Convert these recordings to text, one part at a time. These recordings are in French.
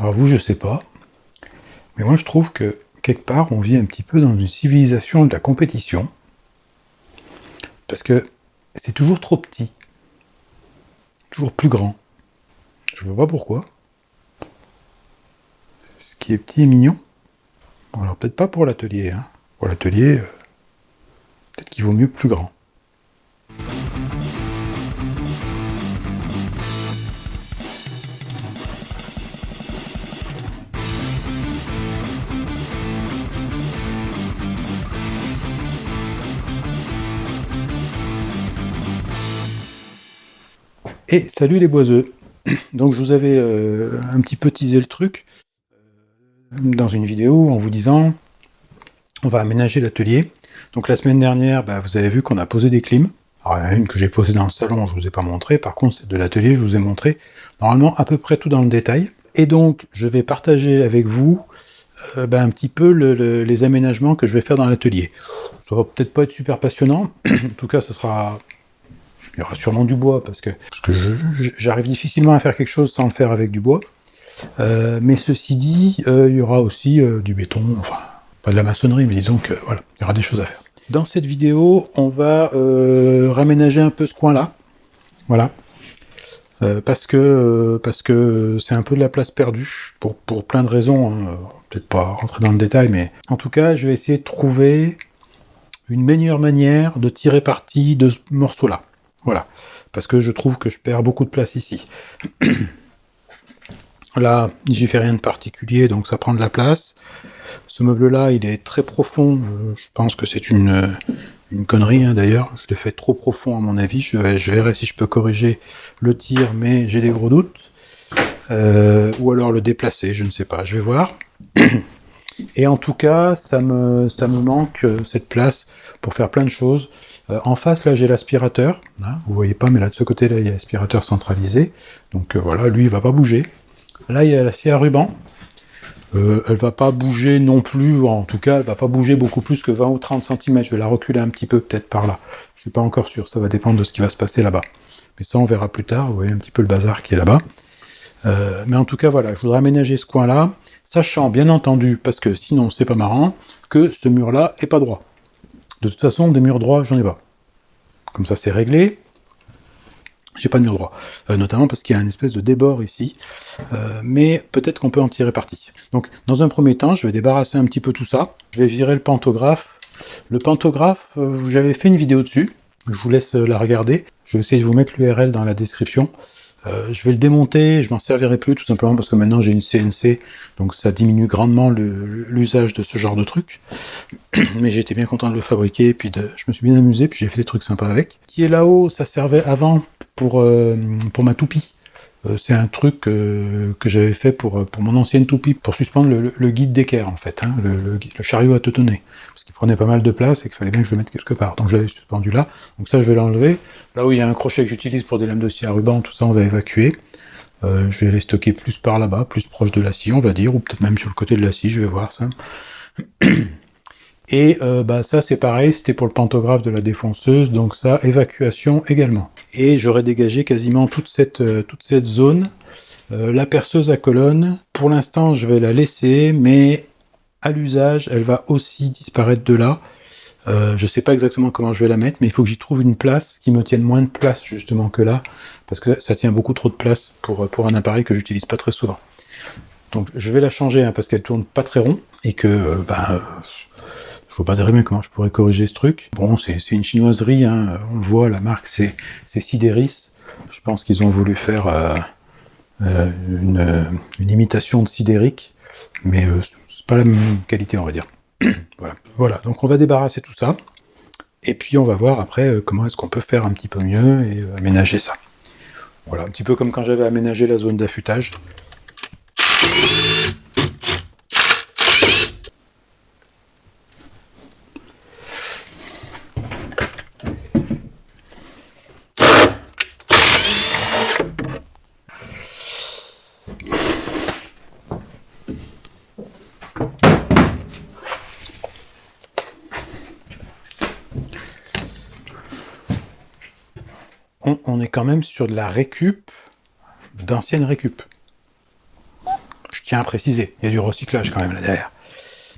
Alors vous, je sais pas, mais moi je trouve que quelque part on vit un petit peu dans une civilisation de la compétition, parce que c'est toujours trop petit, toujours plus grand. Je vois pas pourquoi. Ce qui est petit est mignon. Bon, alors peut-être pas pour l'atelier, hein. Pour l'atelier, peut-être qu'il vaut mieux plus grand. Et salut les boiseux. Donc je vous avais un petit peu teasé le truc dans une vidéo en vous disant on va aménager l'atelier. Donc la semaine dernière, vous avez vu qu'on a posé des clims. Alors il y en a une que j'ai posée dans le salon, je ne vous ai pas montré. Par contre, celle de l'atelier, je vous ai montré normalement à peu près tout dans le détail. Et donc je vais partager avec vous un petit peu les aménagements que je vais faire dans l'atelier. Ça va peut-être pas être super passionnant. En tout cas, il y aura sûrement du bois, parce que j'arrive difficilement à faire quelque chose sans le faire avec du bois. Mais ceci dit, il y aura aussi du béton, enfin, pas de la maçonnerie, mais disons que voilà, il y aura des choses à faire. Dans cette vidéo, on va raménager un peu ce coin-là, voilà, parce que c'est un peu de la place perdue, pour plein de raisons, hein. Peut-être pas rentrer dans le détail, mais en tout cas, je vais essayer de trouver une meilleure manière de tirer parti de ce morceau-là. Voilà, parce que je trouve que je perds beaucoup de place ici. Là, j'y fais rien de particulier, donc ça prend de la place. Ce meuble-là, il est très profond. Je pense que c'est une connerie, hein, d'ailleurs. Je l'ai fait trop profond, à mon avis. Je verrai si je peux corriger le tir, mais j'ai des gros doutes. Ou alors le déplacer, je ne sais pas. Je vais voir. Et en tout cas, ça me manque cette place pour faire plein de choses. En face, là, j'ai l'aspirateur. Hein, vous voyez pas, mais là, de ce côté-là, il y a l'aspirateur centralisé. Donc voilà, lui, il va pas bouger. Là, il y a la scie à ruban. Elle va pas bouger non plus, en tout cas, elle va pas bouger beaucoup plus que 20 ou 30 cm. Je vais la reculer un petit peu, peut-être par là. Je suis pas encore sûr, ça va dépendre de ce qui va se passer là-bas. Mais ça, on verra plus tard. Vous voyez un petit peu le bazar qui est là-bas. Mais en tout cas, voilà, je voudrais aménager ce coin-là, sachant, bien entendu, parce que sinon, c'est pas marrant, que ce mur-là est pas droit. De toute façon, des murs droits, j'en ai pas. Comme ça, c'est réglé. J'ai pas de mur droit, notamment parce qu'il y a une espèce de débord ici, mais peut-être qu'on peut en tirer parti. Donc, dans un premier temps, je vais débarrasser un petit peu tout ça. Je vais virer le pantographe. Le pantographe, j'avais fait une vidéo dessus. Je vous laisse la regarder. Je vais essayer de vous mettre l'URL dans la description. Je vais le démonter, je m'en servirai plus tout simplement parce que maintenant j'ai une CNC, donc ça diminue grandement l'usage de ce genre de truc. Mais j'ai été bien content de le fabriquer, puis je me suis bien amusé, puis j'ai fait des trucs sympas avec. Qui est là-haut, ça servait avant pour ma toupie. C'est un truc que j'avais fait pour mon ancienne toupie, pour suspendre le guide d'équerre en fait, hein, le chariot à teutonner, parce qu'il prenait pas mal de place et qu'il fallait bien que je le mette quelque part. Donc je l'avais suspendu là, donc ça je vais l'enlever. Là où il y a un crochet que j'utilise pour des lames de scie à ruban, tout ça on va évacuer. Je vais les stocker plus par là-bas, plus proche de la scie on va dire, ou peut-être même sur le côté de la scie, je vais voir ça. Et ça c'est pareil, c'était pour le pantographe de la défonceuse, donc ça, évacuation également. Et j'aurais dégagé quasiment toute cette zone. La perceuse à colonne, pour l'instant je vais la laisser, mais à l'usage, elle va aussi disparaître de là. Je sais pas exactement comment je vais la mettre, mais il faut que j'y trouve une place qui me tienne moins de place justement que là, parce que ça tient beaucoup trop de place pour un appareil que j'utilise pas très souvent. Donc je vais la changer, hein, parce qu'elle tourne pas très rond, et que je vois pas très bien comment je pourrais corriger ce truc. Bon, c'est une chinoiserie, hein, on le voit, la marque c'est Sideris. Je pense qu'ils ont voulu faire une imitation de Sideric, mais c'est pas la même qualité, on va dire. Voilà, donc on va débarrasser tout ça, et puis on va voir après comment est-ce qu'on peut faire un petit peu mieux et aménager ça. Voilà, un petit peu comme quand j'avais aménagé la zone d'affûtage. On est quand même sur de la récup, d'ancienne récup. Je tiens à préciser, il y a du recyclage quand même là derrière.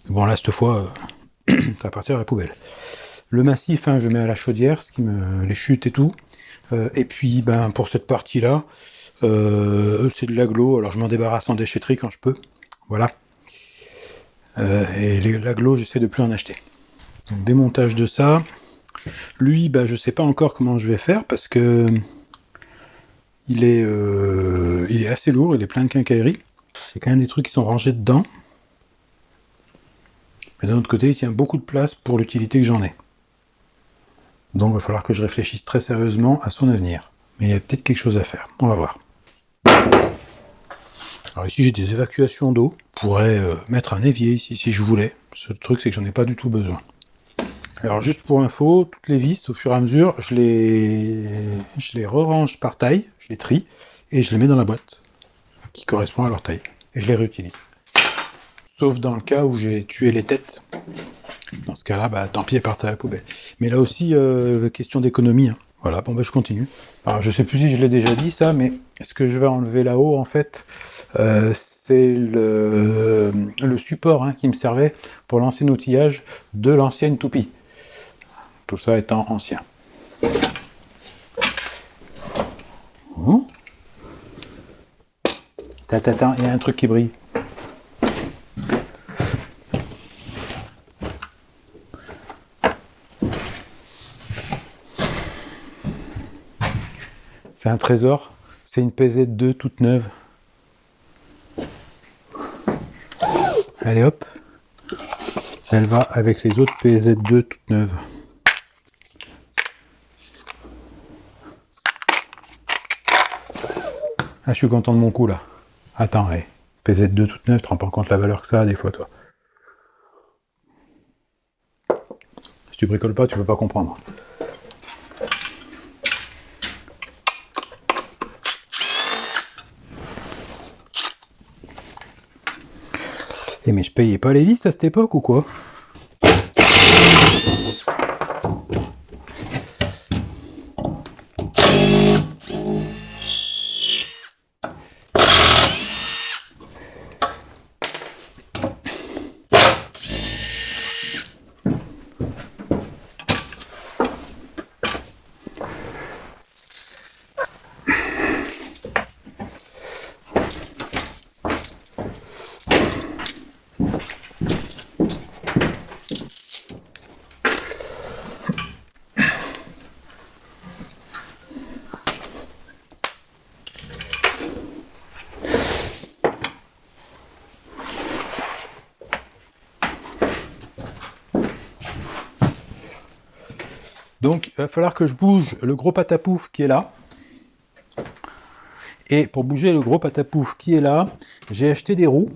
Mais bon là cette fois, ça va partir à la poubelle. Le massif, hein, je mets à la chaudière, les chutes et tout. Et puis ben pour cette partie-là, c'est de l'agglo, alors je m'en débarrasse en déchetterie quand je peux. Voilà. Et l'agglo, j'essaie de plus en acheter. Donc, démontage de ça. Lui, bah, je sais pas encore comment je vais faire parce que il est assez lourd, il est plein de quincaillerie. C'est quand même des trucs qui sont rangés dedans. Mais d'un autre côté, il tient beaucoup de place pour l'utilité que j'en ai. Donc il va falloir que je réfléchisse très sérieusement à son avenir. Mais il y a peut-être quelque chose à faire. On va voir. Alors ici j'ai des évacuations d'eau. Je pourrais mettre un évier ici si je voulais. Le truc c'est que j'en ai pas du tout besoin. Alors juste pour info, toutes les vis au fur et à mesure, je les re-range par taille, je les trie, et je les mets dans la boîte qui correspond à leur taille. Et je les réutilise. Sauf dans le cas où j'ai tué les têtes. Dans ce cas-là, bah, tant pis, elles partent à la poubelle. Mais là aussi, question d'économie. Hein. Voilà, bon, bah, je continue. Alors, je sais plus si je l'ai déjà dit ça, mais ce que je vais enlever là-haut, en fait, c'est le support qui me servait pour l'ancien outillage de l'ancienne toupie. Tout ça étant ancien. Attends, il y a un truc qui brille. C'est un trésor, c'est une PZ2 toute neuve. Allez hop, elle va avec les autres PZ2 toutes neuves. Ah, je suis content de mon coup là. Attends, PZ2 toute neuve, tu te rends pas compte la valeur que ça a des fois, toi. Si tu bricoles pas, tu peux pas comprendre. Et mais je payais pas les vis à cette époque ou quoi? Donc, il va falloir que je bouge le gros patapouf qui est là. Et pour bouger le gros patapouf qui est là, j'ai acheté des roues.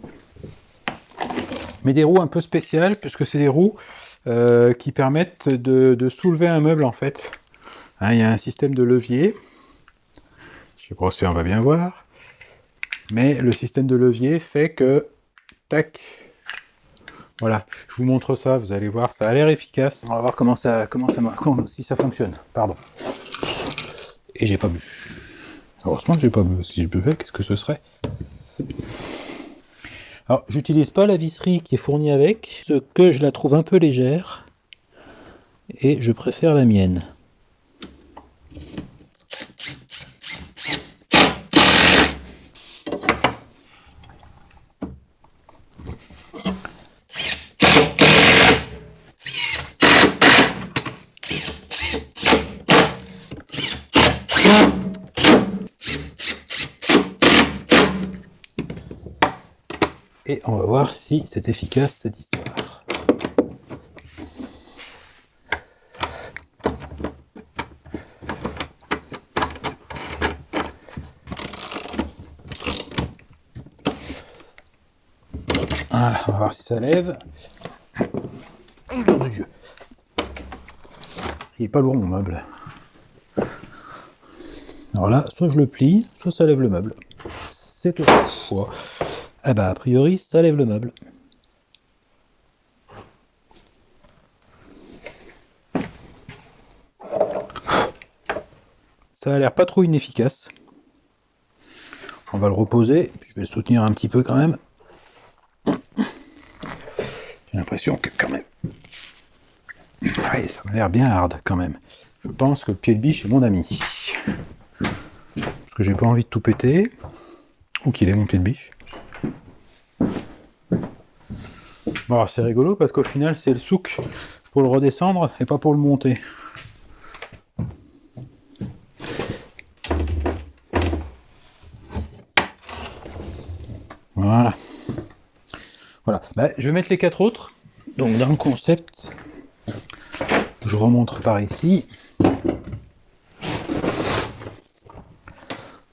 Mais des roues un peu spéciales, puisque c'est des roues qui permettent de soulever un meuble, en fait. Hein, il y a un système de levier. Je sais pas si on va bien voir. Mais le système de levier fait que... Tac. Voilà, je vous montre ça, vous allez voir, ça a l'air efficace. On va voir si ça fonctionne. Pardon. Et j'ai pas bu. Heureusement que j'ai pas bu. Si je buvais, qu'est-ce que ce serait? Alors, j'utilise pas la visserie qui est fournie avec, parce que je la trouve un peu légère. Et je préfère la mienne. Et on va voir si c'est efficace cette histoire. Voilà, on va voir si ça lève. Oh nom de Dieu. Il est pas lourd mon meuble. Alors là, soit je le plie, soit ça lève le meuble. C'est au choix. Ah bah a priori, ça lève le meuble. Ça a l'air pas trop inefficace. On va le reposer, puis je vais le soutenir un petit peu quand même. l'impression que quand même... Ouais, ça m'a l'air bien hard quand même. Je pense que le pied de biche est mon ami. Parce que j'ai pas envie de tout péter. Où qu'il est mon pied de biche. Bon, alors c'est rigolo parce qu'au final c'est le souk pour le redescendre et pas pour le monter. Voilà. Voilà. Bah, je vais mettre les 4 autres. Donc dans le concept, je remonte par ici.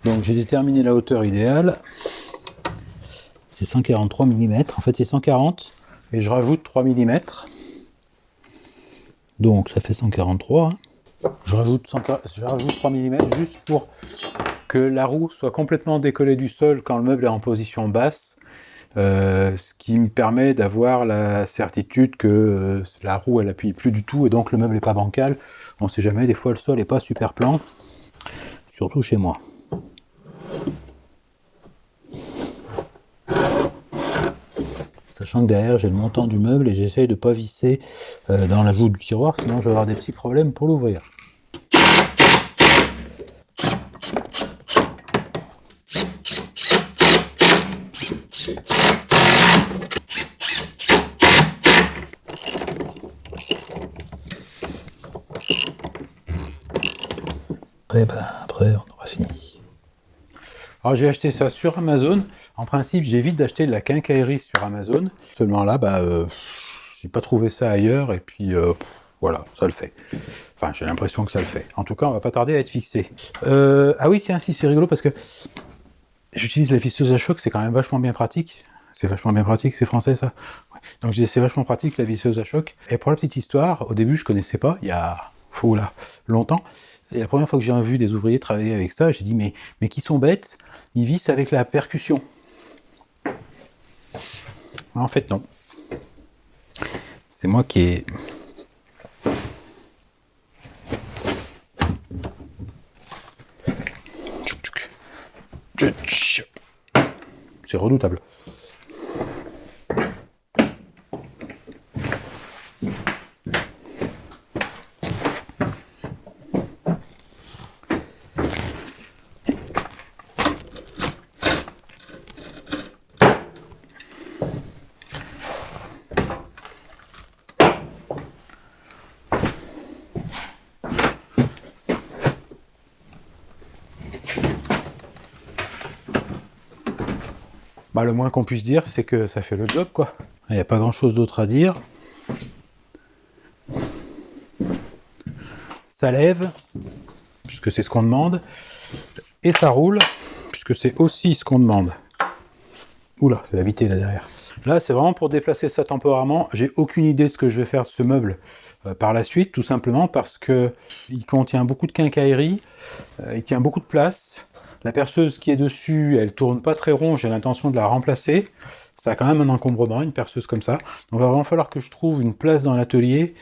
Donc j'ai déterminé la hauteur idéale. C'est 143 mm. En fait c'est 140 et je rajoute 3 mm. Donc ça fait 143. Je rajoute 3 mm juste pour que la roue soit complètement décollée du sol quand le meuble est en position basse. Ce qui me permet d'avoir la certitude que la roue elle appuie plus du tout et donc le meuble n'est pas bancal. On sait jamais, des fois le sol n'est pas super plan, surtout chez moi. Sachant que derrière j'ai le montant du meuble et j'essaye de ne pas visser dans la joue du tiroir, sinon je vais avoir des petits problèmes pour l'ouvrir. Après on aura fini. Alors j'ai acheté ça sur Amazon. En principe, j'évite d'acheter de la quincaillerie sur Amazon. Seulement là, j'ai pas trouvé ça ailleurs et puis voilà, ça le fait. Enfin, j'ai l'impression que ça le fait. En tout cas, on va pas tarder à être fixé. Ah oui, tiens, si c'est rigolo parce que j'utilise la visseuse à choc, c'est quand même vachement bien pratique. C'est vachement bien pratique, c'est français ça. Ouais. Donc c'est vachement pratique la visseuse à choc. Et pour la petite histoire, au début je connaissais pas, il y a longtemps. Et la première fois que j'ai vu des ouvriers travailler avec ça, j'ai dit mais qui sont bêtes, ils vissent avec la percussion. En fait non. C'est moi qui ai... C'est redoutable. Bah, le moins qu'on puisse dire, c'est que ça fait le job, quoi. Il n'y a pas grand-chose d'autre à dire. Ça lève, puisque c'est ce qu'on demande, et ça roule, puisque c'est aussi ce qu'on demande. Oula, c'est la vitesse là derrière. Là, c'est vraiment pour déplacer ça temporairement. J'ai aucune idée de ce que je vais faire de ce meuble par la suite, tout simplement parce que il contient beaucoup de quincaillerie, il tient beaucoup de place. La perceuse qui est dessus, elle tourne pas très rond, j'ai l'intention de la remplacer. Ça a quand même un encombrement, une perceuse comme ça. Donc il va vraiment falloir que je trouve une place dans l'atelier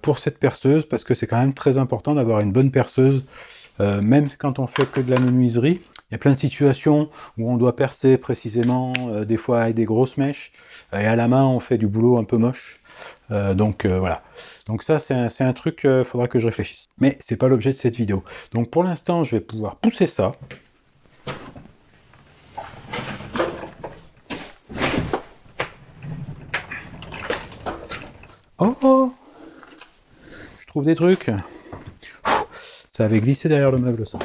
pour cette perceuse, parce que c'est quand même très important d'avoir une bonne perceuse, même quand on fait que de la menuiserie. Il y a plein de situations où on doit percer précisément, des fois avec des grosses mèches, et à la main on fait du boulot un peu moche. Voilà. Donc ça c'est un truc, faudra que je réfléchisse. Mais c'est pas l'objet de cette vidéo. Donc pour l'instant je vais pouvoir pousser ça. Oh, je trouve des trucs. Ça avait glissé derrière le meuble, ça.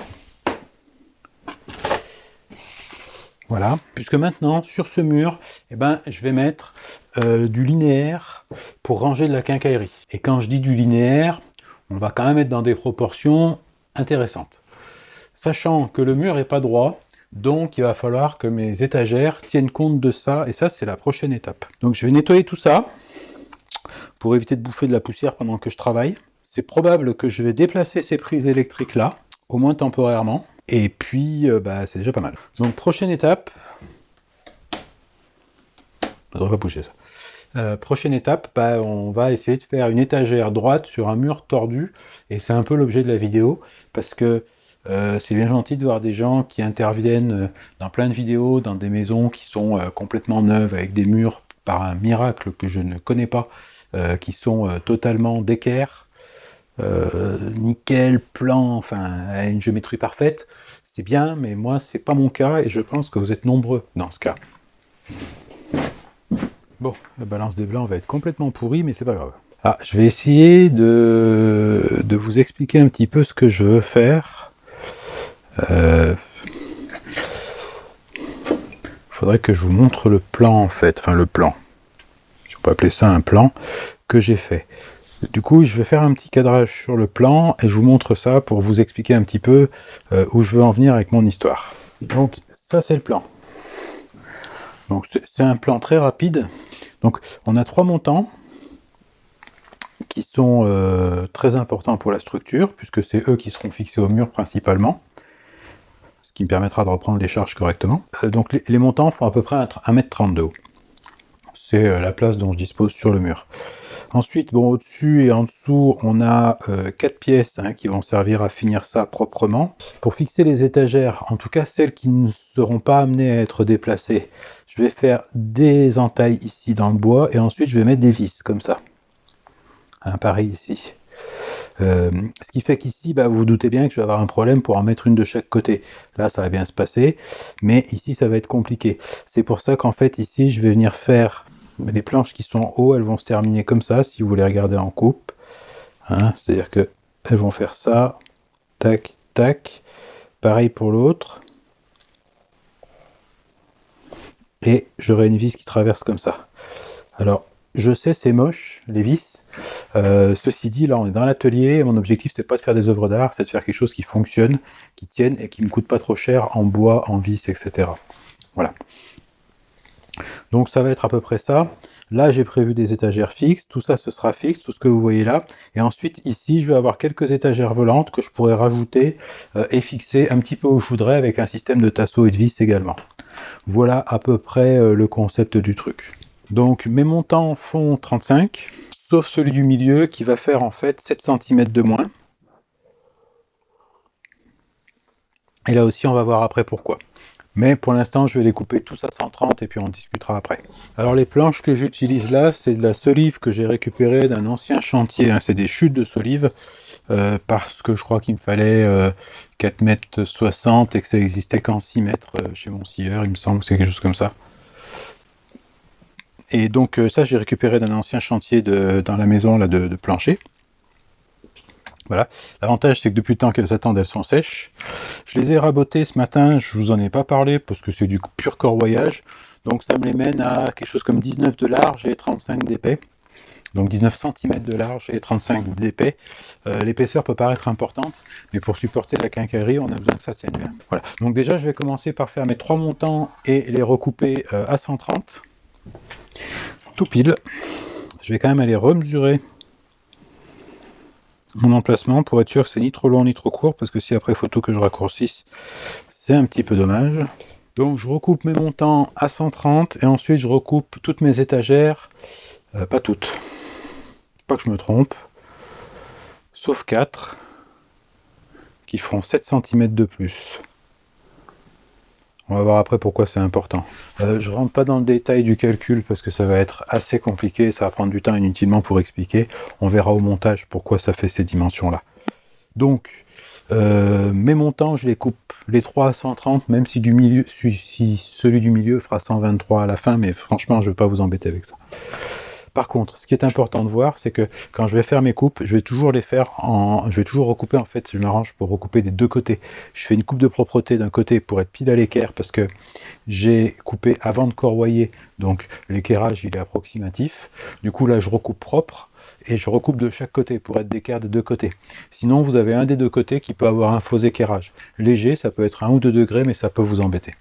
Voilà. Puisque maintenant, sur ce mur, je vais mettre du linéaire pour ranger de la quincaillerie. Et quand je dis du linéaire, on va quand même être dans des proportions intéressantes. Sachant que le mur n'est pas droit, donc il va falloir que mes étagères tiennent compte de ça. Et ça, c'est la prochaine étape. Donc je vais nettoyer tout ça pour éviter de bouffer de la poussière pendant que je travaille. C'est probable que je vais déplacer ces prises électriques là, au moins temporairement, et puis c'est déjà pas mal. Donc prochaine étape, ça devrait pas bouger ça. Prochaine étape, on va essayer de faire une étagère droite sur un mur tordu, et c'est un peu l'objet de la vidéo, parce que c'est bien gentil de voir des gens qui interviennent dans plein de vidéos, dans des maisons qui sont complètement neuves, avec des murs par un miracle que je ne connais pas, qui sont totalement d'équerre, nickel, plan, enfin, à une géométrie parfaite, c'est bien, mais moi, c'est pas mon cas, et je pense que vous êtes nombreux dans ce cas. Bon, la balance des blancs va être complètement pourrie, mais c'est pas grave. Ah, je vais essayer de vous expliquer un petit peu ce que je veux faire. Faudrait que je vous montre le plan, en fait, enfin le plan. Je peux appeler ça un plan que j'ai fait. Du coup, je vais faire un petit cadrage sur le plan et je vous montre ça pour vous expliquer un petit peu où je veux en venir avec mon histoire. Donc, ça c'est le plan. Donc, c'est un plan très rapide. Donc, on a 3 montants qui sont très importants pour la structure, puisque c'est eux qui seront fixés au mur principalement, ce qui me permettra de reprendre les charges correctement. Donc, les montants font à peu près 1,30 m de haut. C'est la place dont je dispose sur le mur. Ensuite, bon, au-dessus et en dessous, on a 4 pièces qui vont servir à finir ça proprement. Pour fixer les étagères, en tout cas celles qui ne seront pas amenées à être déplacées, je vais faire des entailles ici dans le bois et ensuite je vais mettre des vis comme ça. Pareil ici. Ce qui fait qu'ici, vous vous doutez bien que je vais avoir un problème pour en mettre une de chaque côté. Là, ça va bien se passer, mais ici, ça va être compliqué. C'est pour ça qu'en fait, ici, je vais venir faire les planches qui sont en haut, elles vont se terminer comme ça, si vous les regardez en coupe. C'est-à-dire que elles vont faire ça, tac, tac. Pareil pour l'autre. Et j'aurai une vis qui traverse comme ça. Alors, je sais, c'est moche, les vis. Ceci dit, là, on est dans l'atelier. Mon objectif, c'est pas de faire des œuvres d'art, c'est de faire quelque chose qui fonctionne, qui tienne et qui me coûte pas trop cher en bois, en vis, etc. Voilà. Donc, ça va être à peu près ça. Là, j'ai prévu des étagères fixes. Tout ça, ce sera fixe, tout ce que vous voyez là. Et ensuite, ici, je vais avoir quelques étagères volantes que je pourrais rajouter et fixer un petit peu où je voudrais avec un système de tasseaux et de vis également. Voilà à peu près le concept du truc. Donc mes montants font 35, sauf celui du milieu qui va faire en fait 7 cm de moins. Et là aussi on va voir après pourquoi. Mais pour l'instant je vais les couper tous à 130 et puis on discutera après. Alors les planches que j'utilise là, c'est de la solive que j'ai récupérée d'un ancien chantier. C'est des chutes de solive parce que je crois qu'il me fallait 4,60 m et que ça existait qu'en 6 mètres chez mon scieur, il me semble que c'est quelque chose comme ça. Et donc ça j'ai récupéré d'un ancien chantier dans la maison là, de plancher. Voilà. L'avantage c'est que depuis le temps qu'elles attendent, elles sont sèches. Je les ai rabotées ce matin, je vous en ai pas parlé parce que c'est du pur corroyage. Donc ça me les mène à quelque chose comme 19 de large et 35 d'épais. Donc 19 cm de large et 35 d'épais. L'épaisseur peut paraître importante, mais pour supporter la quincaillerie, on a besoin que ça tienne bien. Voilà. Donc déjà je vais commencer par faire mes 3 montants et les recouper à 130. Tout pile. Je vais quand même aller remesurer mon emplacement pour être sûr que c'est ni trop long ni trop court, parce que si après il faut tout que je raccourcisse, c'est un petit peu dommage. Donc je recoupe mes montants à 130 et ensuite je recoupe toutes mes étagères, pas toutes, pas que je me trompe, sauf 4 qui feront 7 cm de plus. On va voir après pourquoi c'est important. Je rentre pas dans le détail du calcul parce que ça va être assez compliqué, ça va prendre du temps inutilement pour expliquer. On verra au montage pourquoi ça fait ces dimensions-là. Donc, mes montants, je les coupe les 3 à 130, même si, si celui du milieu fera 123 à la fin, mais franchement, je ne vais pas vous embêter avec ça. Par contre, ce qui est important de voir, c'est que quand je vais faire mes coupes, je vais toujours les faire je vais toujours recouper, en fait, je m'arrange pour recouper des deux côtés. Je fais une coupe de propreté d'un côté pour être pile à l'équerre, parce que j'ai coupé avant de corroyer, donc l'équerrage, il est approximatif. Du coup, là, je recoupe propre, et je recoupe de chaque côté pour être d'équerre des deux côtés. Sinon, vous avez un des deux côtés qui peut avoir un faux équerrage. Léger, ça peut être 1 ou 2 degrés, mais ça peut vous embêter.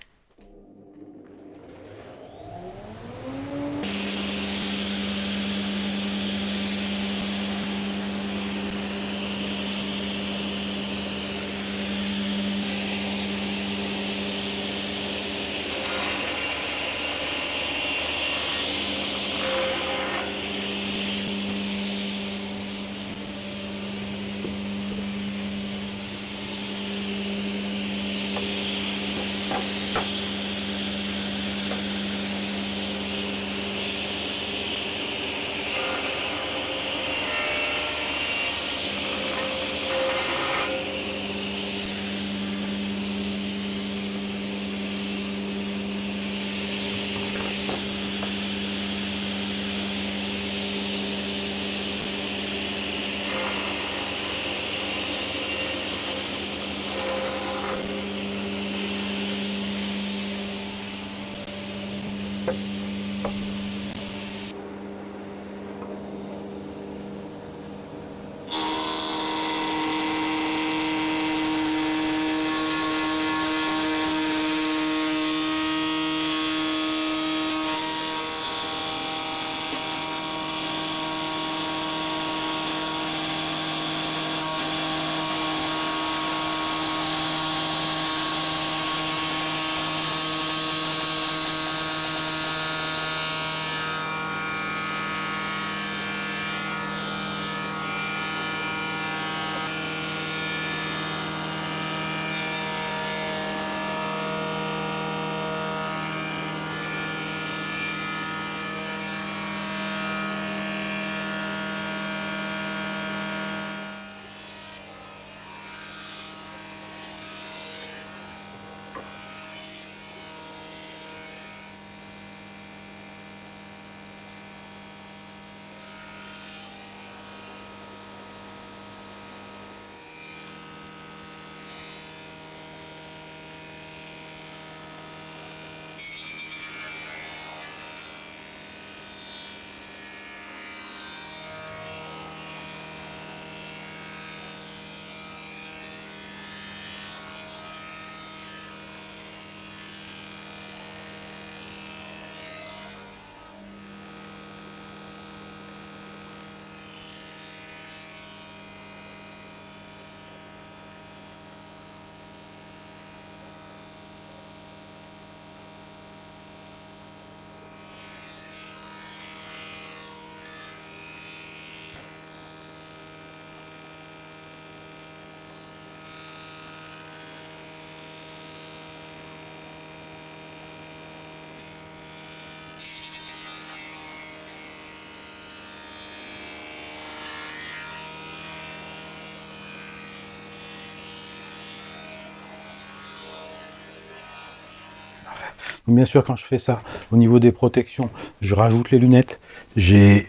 Donc bien sûr, quand je fais ça, au niveau des protections, je rajoute les lunettes. J'ai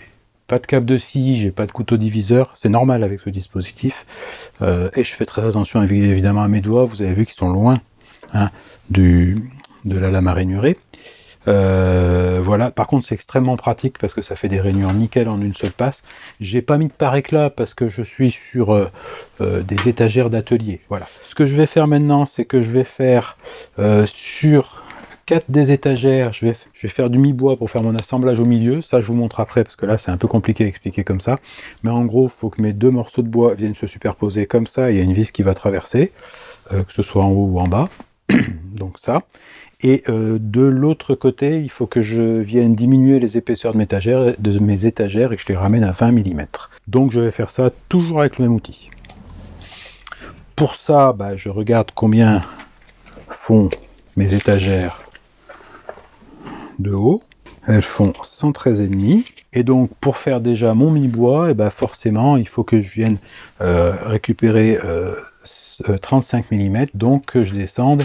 pas de câble de scie, j'ai pas de couteau diviseur. C'est normal avec ce dispositif. Et je fais très attention évidemment à mes doigts. Vous avez vu qu'ils sont loin, hein, de la lame à rainurée. Voilà. Par contre, c'est extrêmement pratique parce que ça fait des rainures nickel en une seule passe. J'ai pas mis de pare-éclat parce que je suis sur des étagères d'atelier. Voilà. Ce que je vais faire maintenant, c'est que je vais faire sur 4 des étagères, je vais faire du mi-bois pour faire mon assemblage au milieu. Ça, je vous montre après parce que là, c'est un peu compliqué à expliquer comme ça. Mais en gros, il faut que mes deux morceaux de bois viennent se superposer comme ça. Il y a une vis qui va traverser, que ce soit en haut ou en bas. Donc ça. Et de l'autre côté, il faut que je vienne diminuer les épaisseurs de mes étagères et que je les ramène à 20 mm. Donc je vais faire ça toujours avec le même outil. Pour ça, je regarde combien font mes étagères de haut. Elles font 113,5. Et donc pour faire déjà mon mi-bois, forcément il faut que je vienne récupérer 35 mm, donc que je descende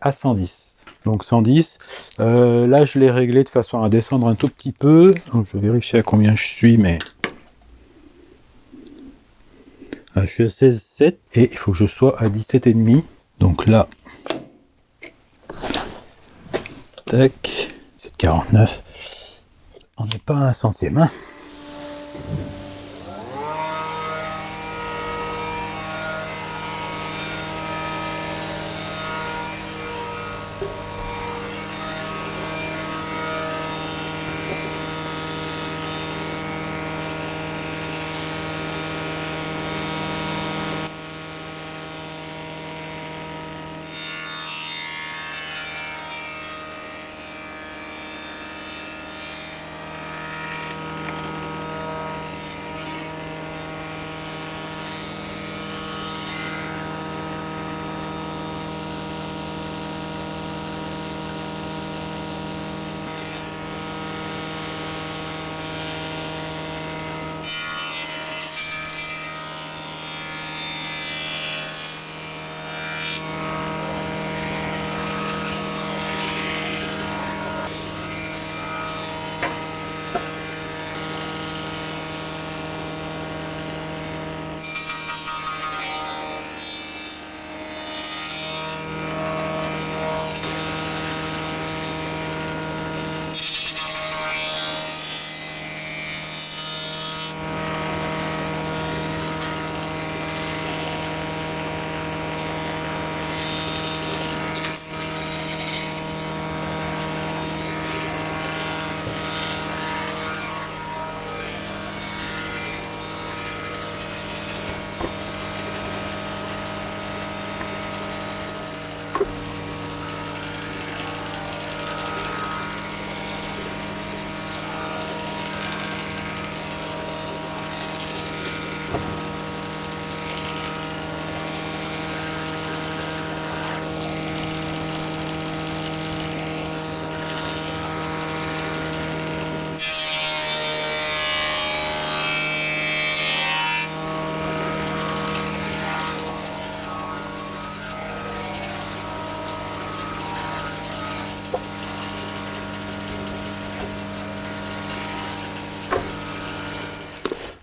à 110. Donc 110, là je l'ai réglé de façon à descendre un tout petit peu. Donc, je vais vérifier à combien je suis, mais je suis à 16,7 et il faut que je sois à 17,5. Donc là, tac, 7,49. On n'est pas à un centième. Hein.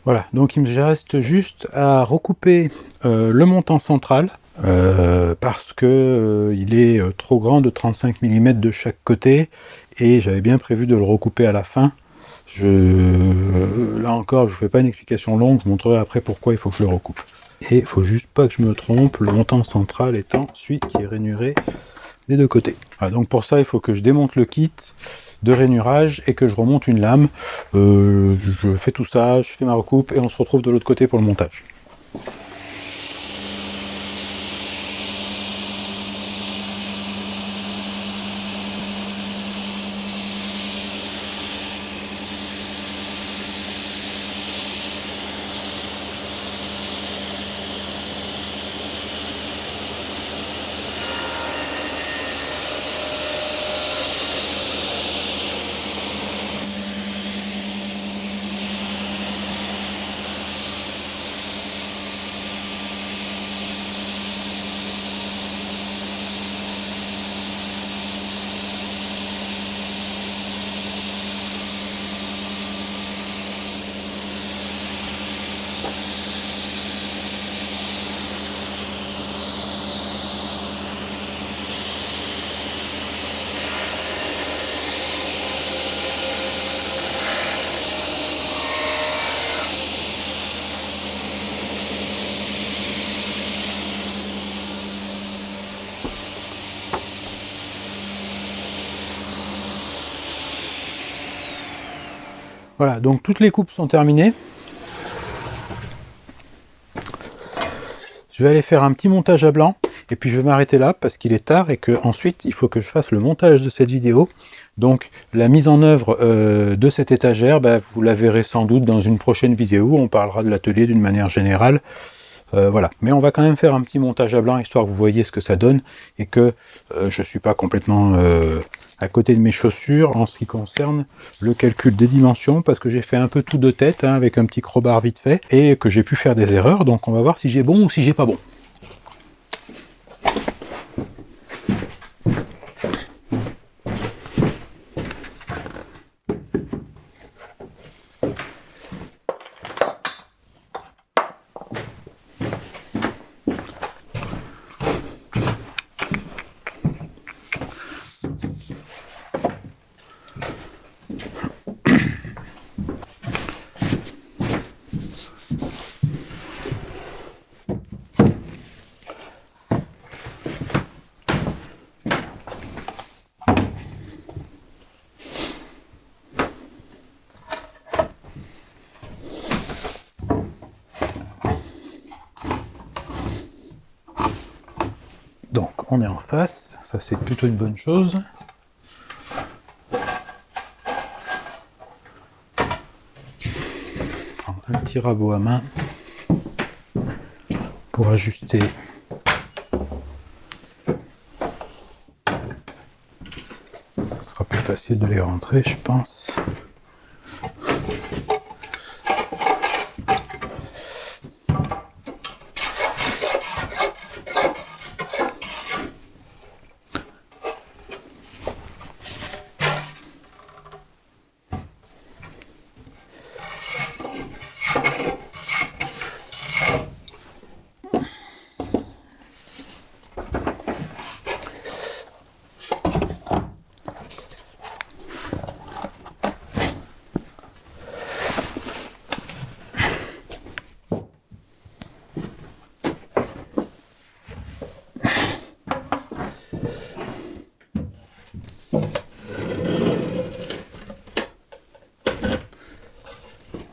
Voilà, donc il me reste juste à recouper le montant central, parce que il est trop grand de 35 mm de chaque côté, et j'avais bien prévu de le recouper à la fin. Là encore, je ne fais pas une explication longue, je vous montrerai après pourquoi il faut que je le recoupe. Et il faut juste pas que je me trompe, le montant central étant celui qui est rainuré des deux côtés. Voilà, donc pour ça, il faut que je démonte le kit de rainurage et que je remonte une lame. Je fais tout ça, je fais ma recoupe et on se retrouve de l'autre côté pour le montage. Voilà, donc toutes les coupes sont terminées. Je vais aller faire un petit montage à blanc, et puis je vais m'arrêter là parce qu'il est tard et que ensuite il faut que je fasse le montage de cette vidéo. Donc la mise en œuvre de cette étagère, vous la verrez sans doute dans une prochaine vidéo, on parlera de l'atelier d'une manière générale. Voilà, mais on va quand même faire un petit montage à blanc histoire que vous voyez ce que ça donne et que je ne suis pas complètement à côté de mes chaussures en ce qui concerne le calcul des dimensions, parce que j'ai fait un peu tout de tête avec un petit crowbar vite fait et que j'ai pu faire des erreurs, donc on va voir si j'ai bon ou si j'ai pas bon. Donc on est en face, ça c'est plutôt une bonne chose. Prendre un petit rabot à main pour ajuster. Ce sera plus facile de les rentrer, je pense.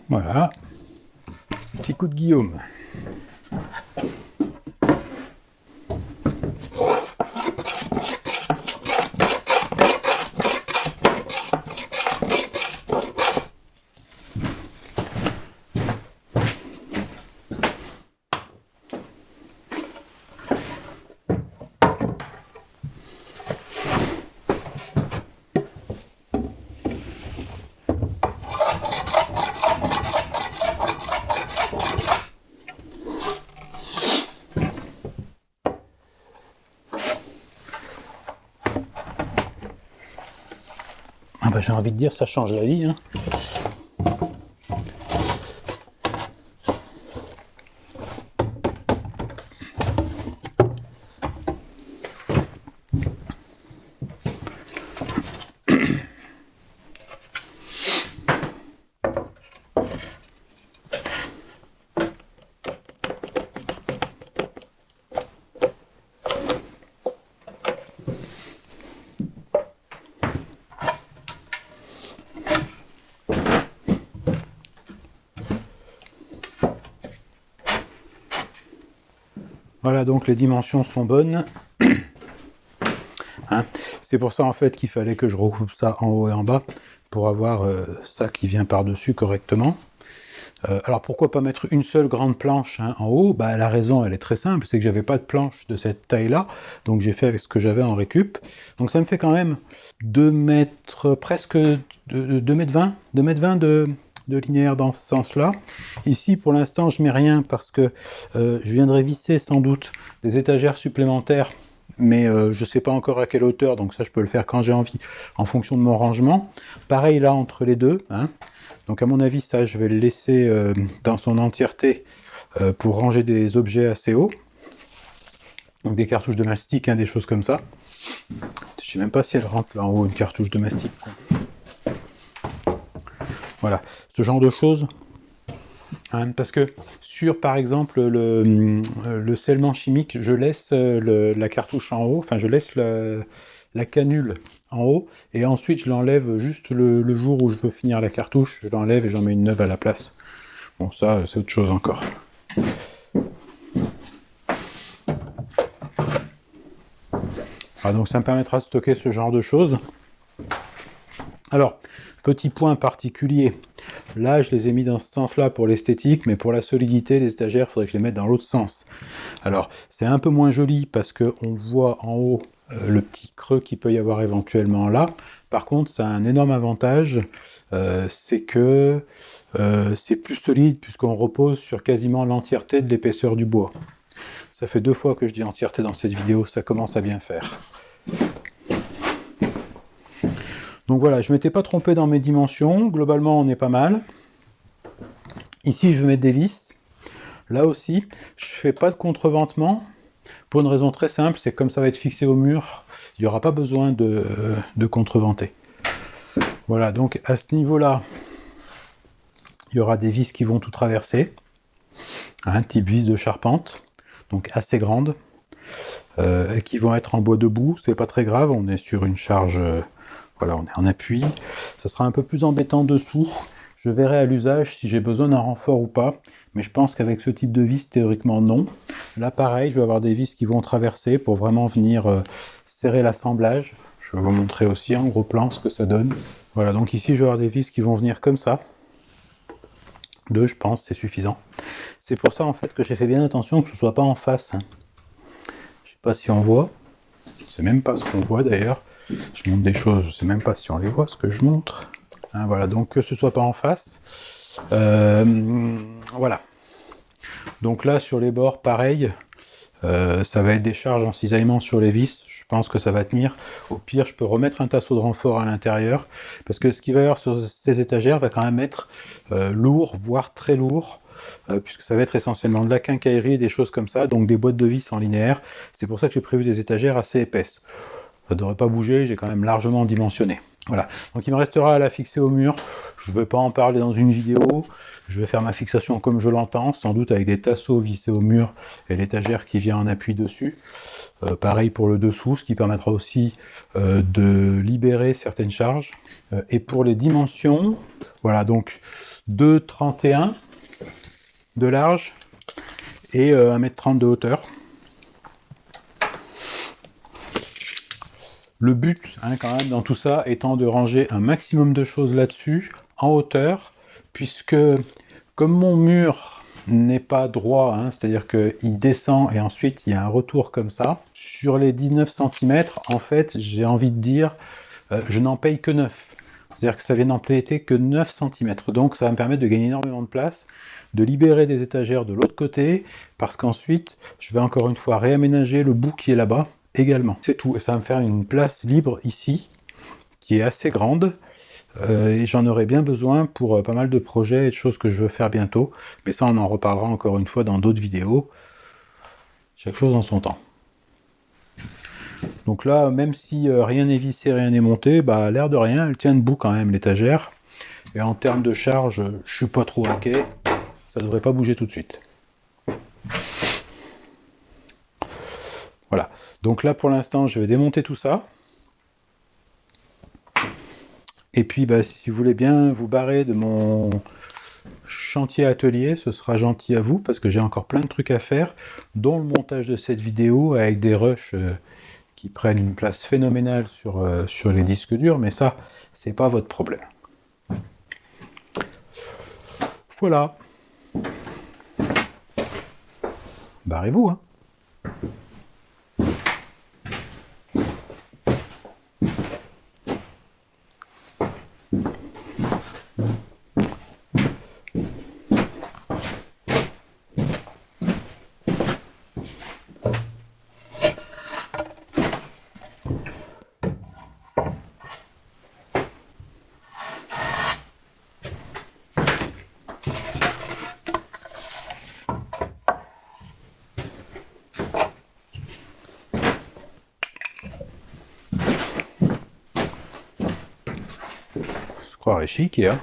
Voilà, petit coup de Guillaume. J'ai envie de dire, ça change la vie. Hein. Voilà, donc les dimensions sont bonnes. Hein, c'est pour ça en fait qu'il fallait que je recoupe ça en haut et en bas pour avoir ça qui vient par-dessus correctement. Alors pourquoi pas mettre une seule grande planche en haut? Bah, la raison elle est très simple, c'est que j'avais pas de planche de cette taille là, donc j'ai fait avec ce que j'avais en récup. Donc ça me fait quand même 2 mètres, presque 2 mètres 20, 2 mètres 20 de linéaire dans ce sens là. Ici pour l'instant je mets rien parce que je viendrai visser sans doute des étagères supplémentaires, mais je sais pas encore à quelle hauteur, donc ça je peux le faire quand j'ai envie en fonction de mon rangement. Pareil là entre les deux, hein. Donc à mon avis, ça, je vais le laisser dans son entièreté pour ranger des objets assez hauts. Donc des cartouches de mastic, des choses comme ça. Je sais même pas si elle rentre là en haut, une cartouche de mastic. Voilà, ce genre de choses. Parce que sur, par exemple, le scellement chimique, je laisse la cartouche en haut, enfin je laisse la canule en haut, et ensuite je l'enlève juste le jour où je veux finir la cartouche, je l'enlève et j'en mets une neuve à la place. Bon, ça, c'est autre chose encore. Voilà, donc ça me permettra de stocker ce genre de choses. Alors, petit point particulier, là je les ai mis dans ce sens-là pour l'esthétique, mais pour la solidité, les étagères, il faudrait que je les mette dans l'autre sens. Alors, c'est un peu moins joli parce qu'on voit en haut le petit creux qu'il peut y avoir éventuellement là. Par contre, ça a un énorme avantage, c'est que c'est plus solide puisqu'on repose sur quasiment l'entièreté de l'épaisseur du bois. Ça fait 2 fois que je dis entièreté dans cette vidéo, ça commence à bien faire. Donc voilà, je ne m'étais pas trompé dans mes dimensions, globalement on est pas mal. Ici je vais mettre des vis. Là aussi, je ne fais pas de contreventement, pour une raison très simple, c'est que comme ça va être fixé au mur, il n'y aura pas besoin de contreventer. Voilà, donc à ce niveau-là, il y aura des vis qui vont tout traverser, type vis de charpente, donc assez grandes, et qui vont être en bois debout, c'est pas très grave, on est sur une charge, voilà, on est en appui. Ça sera un peu plus embêtant dessous, je verrai à l'usage si j'ai besoin d'un renfort ou pas, mais je pense qu'avec ce type de vis, théoriquement non. Là pareil, je vais avoir des vis qui vont traverser pour vraiment venir serrer l'assemblage. Je vais vous montrer aussi en gros plan ce que ça donne. Voilà, donc ici je vais avoir des vis qui vont venir comme ça. 2, je pense, c'est suffisant. C'est pour ça en fait que j'ai fait bien attention que ce soit pas en face. Je sais pas si on voit, je sais même pas ce qu'on voit d'ailleurs. Je montre des choses, je sais même pas si on les voit ce que je montre. Voilà, donc que ce soit pas en face. Voilà. Donc là sur les bords, pareil, ça va être des charges en cisaillement sur les vis. Je pense que ça va tenir. Au pire, je peux remettre un tasseau de renfort à l'intérieur, parce que ce qu'il va y avoir sur ces étagères va quand même être lourd, voire très lourd, puisque ça va être essentiellement de la quincaillerie, des choses comme ça, donc des boîtes de vis en linéaire. C'est pour ça que j'ai prévu des étagères assez épaisses. Ça ne devrait pas bouger, j'ai quand même largement dimensionné. Voilà, donc il me restera à la fixer au mur. Je ne vais pas en parler dans une vidéo. Je vais faire ma fixation comme je l'entends, sans doute avec des tasseaux vissés au mur et l'étagère qui vient en appui dessus. Pareil pour le dessous, ce qui permettra aussi de libérer certaines charges. Et pour les dimensions, voilà, donc 2,31 de large et 1,30 m de hauteur. Le but, quand même, dans tout ça, étant de ranger un maximum de choses là-dessus, en hauteur, puisque comme mon mur n'est pas droit, c'est-à-dire qu'il descend et ensuite il y a un retour comme ça, sur les 19 cm, en fait, j'ai envie de dire, je n'en paye que 9. C'est-à-dire que ça vient d'empléter que 9 cm. Donc ça va me permettre de gagner énormément de place, de libérer des étagères de l'autre côté, parce qu'ensuite, je vais encore une fois réaménager le bout qui est là-bas, également. C'est tout, et ça va me faire une place libre ici, qui est assez grande, et j'en aurai bien besoin pour pas mal de projets et de choses que je veux faire bientôt, mais ça on en reparlera encore une fois dans d'autres vidéos. Chaque chose en son temps. Donc là, même si rien n'est vissé, rien n'est monté, bah l'air de rien, elle tient debout quand même l'étagère, et en termes de charge, je suis pas trop inquiet, ça devrait pas bouger tout de suite. Voilà, donc là pour l'instant je vais démonter tout ça. Et puis si vous voulez bien vous barrer de mon Chantier atelier, ce sera gentil à vous parce que j'ai encore plein de trucs à faire, dont le montage de cette vidéo avec des rushs qui prennent une place phénoménale sur les disques durs, mais ça, c'est pas votre problème. Voilà. Barrez-vous, hein. On se croirait chez Ikea.